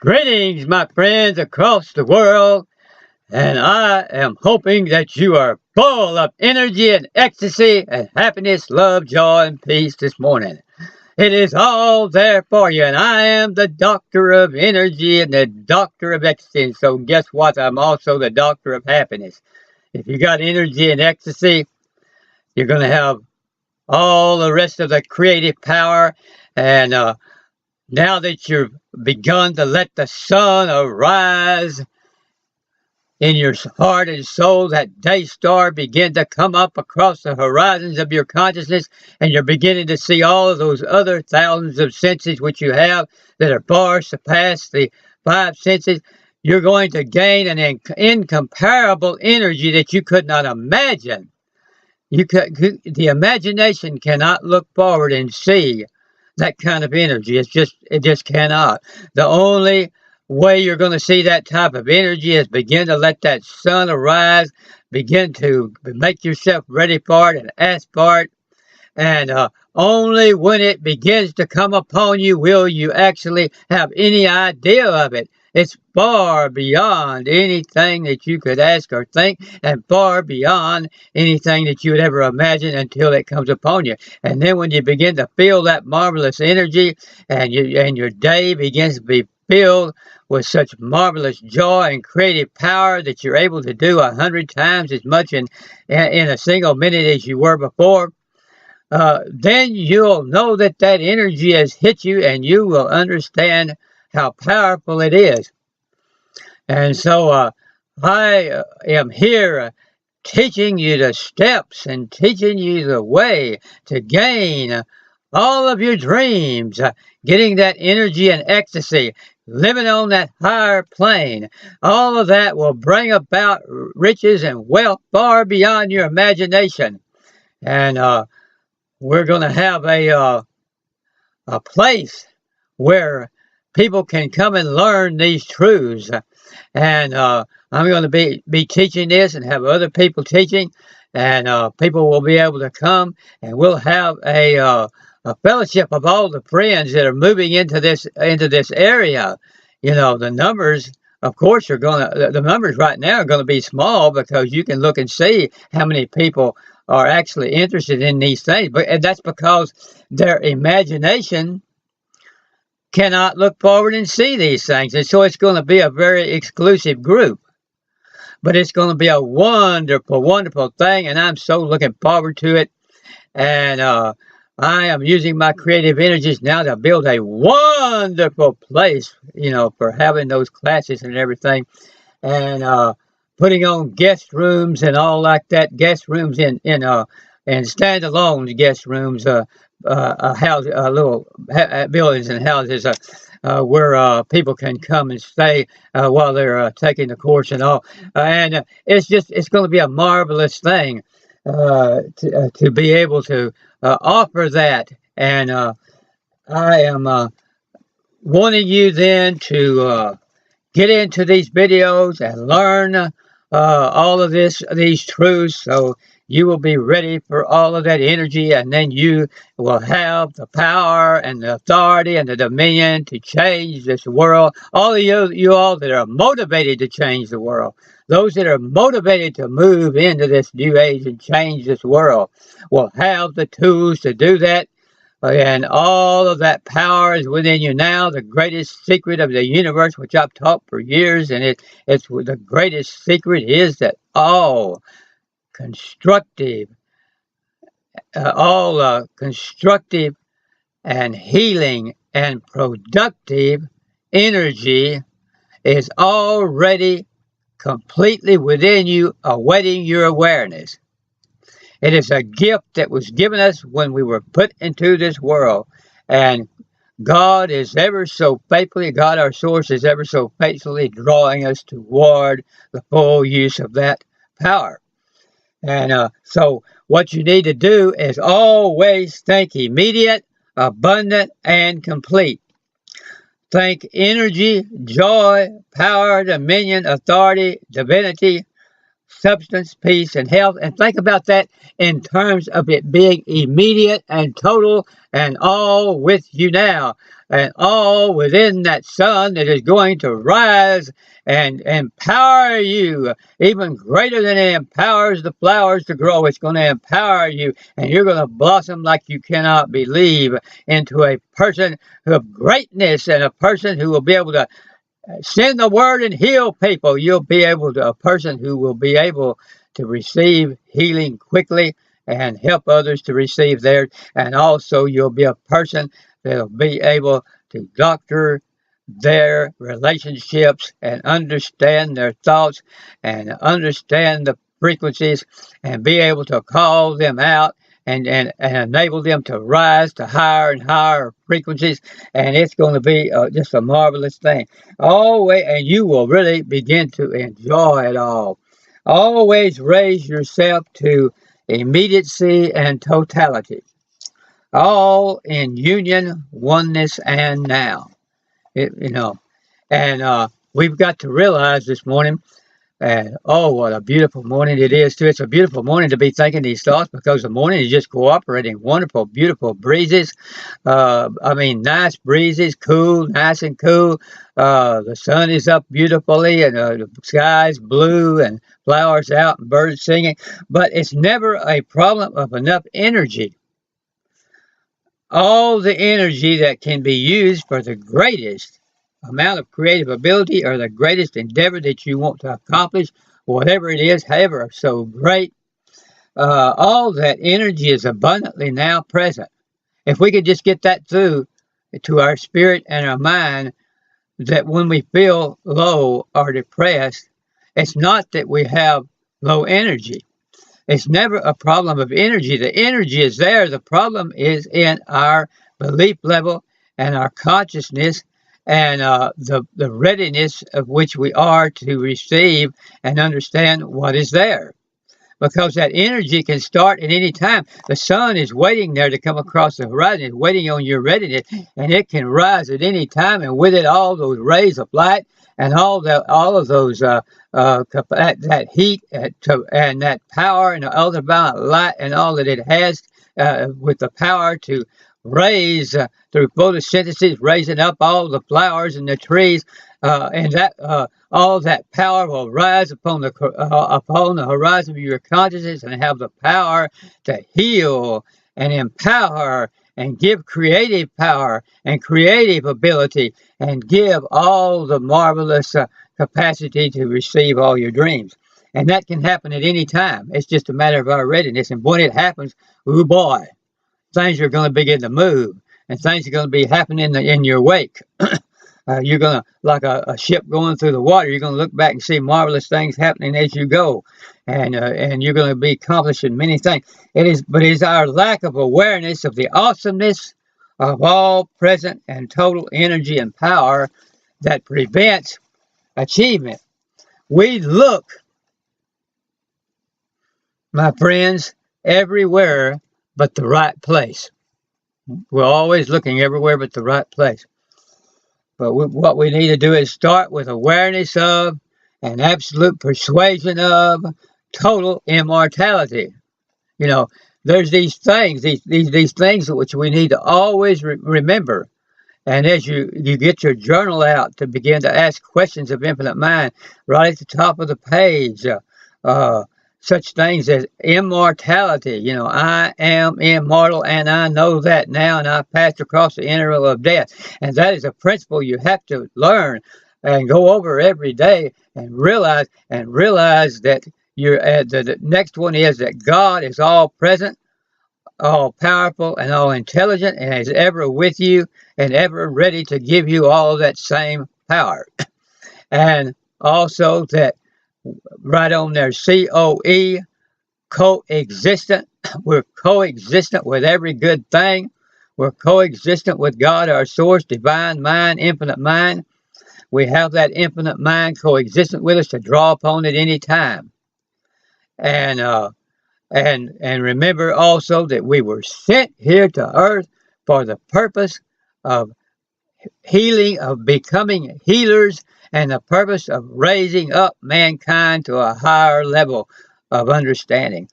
Greetings, my friends across the world, and I am hoping that you are full of energy and ecstasy and happiness, love, joy, and peace this morning. It is all there for you, and I am the doctor of energy and the doctor of ecstasy. So guess what? I'm also the doctor of happiness. If you got energy and ecstasy, you're going to have all the rest of the creative power and now that you've begun to let the sun arise in your heart and soul, that day star begin to come up across the horizons of your consciousness, and you're beginning to see all of those other thousands of senses which you have that are far surpass the five senses. You're going to gain an incomparable energy that you could not imagine. The imagination cannot look forward and see that kind of energy. It just cannot. The only way you're going to see that type of energy is begin to let that sun arise, begin to make yourself ready for it and ask for it. And only when it begins to come upon you will you actually have any idea of it. It's far beyond anything that you could ask or think, and far beyond anything that you would ever imagine until it comes upon you. And then when you begin to feel that marvelous energy, and your day begins to be filled with such marvelous joy and creative power that you're able to do 100 times as much in a single minute as you were before, then you'll know that that energy has hit you, and you will understand how powerful it is. And so I am here teaching you the steps and teaching you the way to gain all of your dreams, getting that energy and ecstasy, living on that higher plane. All of that will bring about riches and wealth far beyond your imagination. And we're going to have a place where people can come and learn these truths. And I'm going to be teaching this and have other people teaching, and people will be able to come, and we'll have a fellowship of all the friends that are moving into this area. You know, the numbers, of course, the numbers right now are going to be small because you can look and see how many people are actually interested in these things. And that's because their imagination cannot look forward and see these things. And so it's going to be a very exclusive group. But it's going to be a wonderful, wonderful thing, and I'm so looking forward to it. And I am using my creative energies now to build a wonderful place, for having those classes and everything. And putting on guest rooms and all like that, guest rooms and standalone guest rooms, little buildings and houses where people can come and stay while they're taking the course and all. And it's going to be a marvelous thing to be able to offer that. And I am wanting you then to get into these videos and learn all of these truths, so you will be ready for all of that energy, and then you will have the power and the authority and the dominion to change this world. All of you all that are motivated to change the world, those that are motivated to move into this new age and change this world, will have the tools to do that. And all of that power is within you now. The greatest secret of the universe, which I've taught for years, and it's the greatest secret is that all constructive and healing and productive energy is already completely within you, awaiting your awareness. It is a gift that was given us when we were put into this world. And God is ever so faithfully, God our source is ever so faithfully drawing us toward the full use of that power. And so what you need to do is always think immediate, abundant, and complete. Think energy, joy, power, dominion, authority, divinity, substance, peace, and health. And think about that in terms of it being immediate and total and all with you now. And all within that sun that is going to rise and empower you even greater than it empowers the flowers to grow. It's going to empower you, and you're going to blossom like you cannot believe into a person of greatness and a person who will be able to send the word and heal people. You'll be able to, a person who will be able to receive healing quickly and help others to receive theirs. And also you'll be a person that'll be able to doctor their relationships and understand their thoughts and understand the frequencies and be able to call them out and enable them to rise to higher and higher frequencies. And it's going to be just a marvelous thing. Always, and you will really begin to enjoy it all. Always raise yourself to immediacy and totality, all in union, oneness, and now. And we've got to realize this morning, and oh, what a beautiful morning it is, too. It's a beautiful morning to be thinking these thoughts because the morning is just cooperating. Wonderful, beautiful breezes. Nice breezes, cool, nice and cool. The sun is up beautifully and the sky's blue and flowers out and birds singing. But it's never a problem of enough energy. All the energy that can be used for the greatest amount of creative ability or the greatest endeavor that you want to accomplish, whatever it is, however so great, all that energy is abundantly now present. If we could just get that through to our spirit and our mind, that when we feel low or depressed, it's not that we have low energy. It's never a problem of energy. The energy is there. The problem is in our belief level and our consciousness and the readiness of which we are to receive and understand what is there. Because that energy can start at any time. The sun is waiting there to come across the horizon. It's waiting on your readiness, and it can rise at any time. And with it, all those rays of light and all of those that heat and that power and the ultraviolet light and all that it has with the power to raise through photosynthesis, raising up all the flowers and the trees, and that all that power will rise upon the horizon of your consciousness and have the power to heal and empower and give creative power and creative ability and give all the marvelous capacity to receive all your dreams. And that can happen at any time. It's just a matter of our readiness. And when it happens, oh boy, things are going to begin to move, and things are going to be happening in your wake. You're going to, like a ship going through the water, you're going to look back and see marvelous things happening as you go, and you're going to be accomplishing many things. But it is our lack of awareness of the awesomeness of all present and total energy and power that prevents achievement. We look, my friends, everywhere but the right place. We're always looking everywhere but the right place. But what we need to do is start with awareness of and absolute persuasion of total immortality. There's these things, these things which we need to always remember. And as you get your journal out to begin to ask questions of infinite mind, right at the top of the page, such things as immortality. I am immortal, and I know that now, and I passed across the interval of death. And that is a principle you have to learn and go over every day and realize that the next one is that God is all present, all powerful, and all intelligent, and is ever with you and ever ready to give you all of that same power. And also that right on there, COE, coexistent. We're coexistent with every good thing. We're coexistent with God, our source, divine mind, infinite mind. We have that infinite mind coexistent with us to draw upon at any time. And remember also that we were sent here to earth for the purpose of healing, of becoming healers, and the purpose of raising up mankind to a higher level of understanding.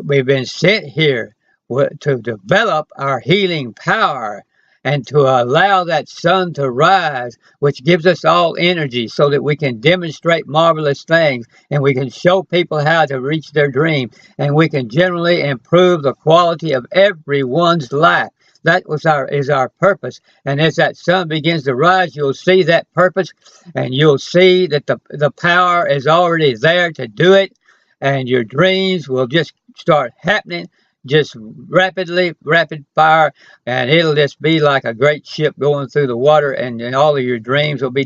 We've been sent here to develop our healing power and to allow that sun to rise, which gives us all energy so that we can demonstrate marvelous things and we can show people how to reach their dream and we can generally improve the quality of everyone's life. That is our purpose. And as that sun begins to rise, you'll see that purpose and you'll see that the power is already there to do it, and your dreams will just start happening just rapid fire, and it'll just be like a great ship going through the water, and all of your dreams will be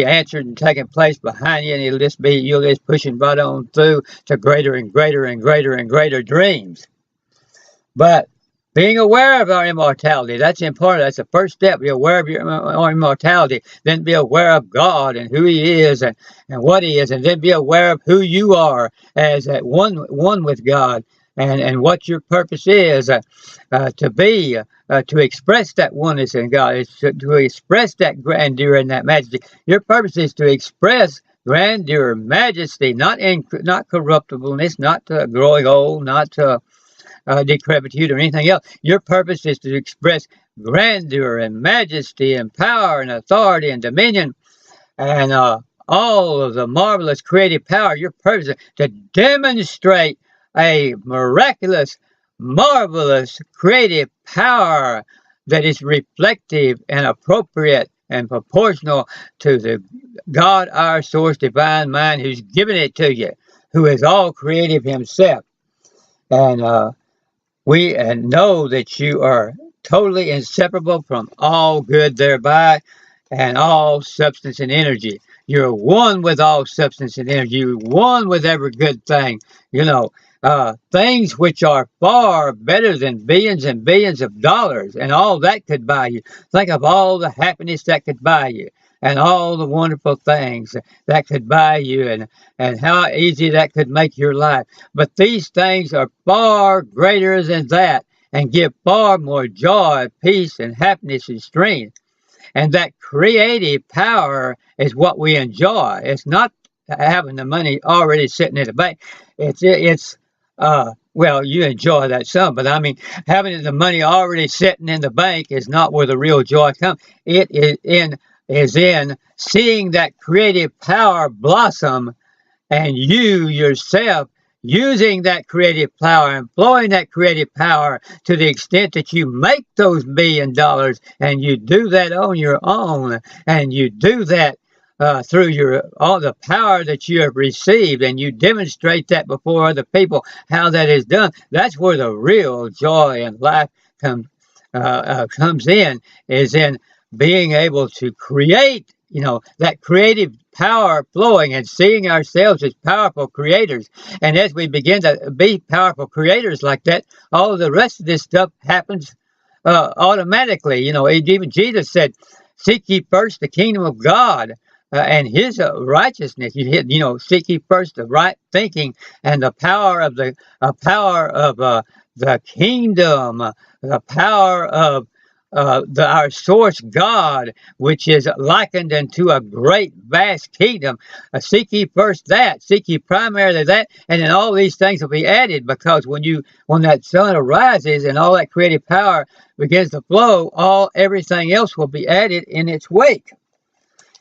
answered and taking place behind you, and you'll just pushing right on through to greater and greater and greater and greater dreams. But being aware of our immortality, that's important. That's the first step. Be aware of your immortality. Then be aware of God and who He is and what He is. And then be aware of who you are as one with God and what your purpose is to express that oneness in God, is to express that grandeur and that majesty. Your purpose is to express grandeur, majesty, not corruptibleness, not growing old, not decrepitude or anything else. Your purpose is to express grandeur and majesty and power and authority and dominion and all of the marvelous creative power. Your purpose is to demonstrate a miraculous, marvelous creative power that is reflective and appropriate and proportional to the God, our source, divine mind, who's given it to you, who is all creative Himself. And we know that you are totally inseparable from all good thereby and all substance and energy. You're one with all substance and energy. You're one with every good thing. Things which are far better than billions and billions of dollars, and all that could buy you. Think of all the happiness that could buy you, and all the wonderful things that could buy you, and how easy that could make your life. But these things are far greater than that and give far more joy, peace, and happiness and strength. And that creative power is what we enjoy. It's not having the money already sitting in the bank. Well, you enjoy that some, but I mean, having the money already sitting in the bank is not where the real joy comes. It is in seeing that creative power blossom, and you yourself using that creative power, employing that creative power to the extent that you make those $1 million, and you do that on your own, and you do that through all the power that you have received, and you demonstrate that before other people how that is done. That's where the real joy in life comes in, is in being able to create, that creative power flowing and seeing ourselves as powerful creators. And as we begin to be powerful creators like that, all of the rest of this stuff happens automatically. Even Jesus said, "Seek ye first the kingdom of God and His righteousness." Seek ye first the right thinking and the power of the kingdom, the power of our source God, which is likened unto a great vast kingdom. Seek ye first that, seek ye primarily that, and then all these things will be added, because when that sun arises and all that creative power begins to flow, everything else will be added in its wake.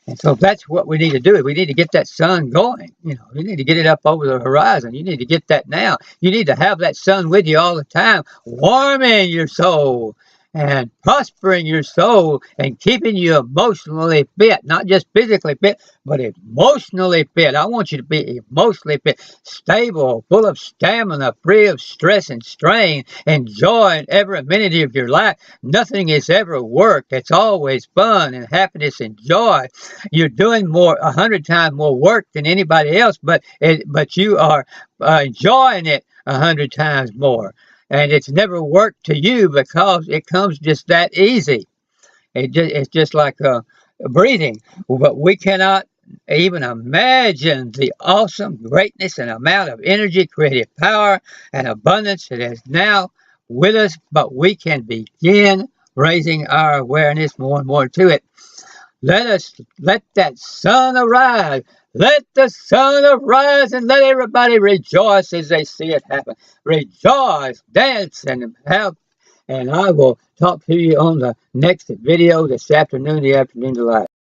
And so that's what we need to do. We need to get that sun going. We need to get it up over the horizon. You need to get that now. You need to have that sun with you all the time, warming your soul and prospering your soul and keeping you emotionally fit, not just physically fit, but emotionally fit. I want you to be emotionally fit, stable, full of stamina, free of stress and strain, enjoying every minute of your life. Nothing is ever work. It's always fun and happiness and joy. You're doing 100 times more work than anybody else, but you are enjoying it 100 times more. And it's never worked to you because it comes just that easy. It's just like breathing. But we cannot even imagine the awesome greatness and amount of energy, creative power, and abundance that is now with us. But we can begin raising our awareness more and more to it. Let that sun arise. Let the sun arise and let everybody rejoice as they see it happen. Rejoice, dance, and have. And I will talk to you on the next video this afternoon, the afternoon delight.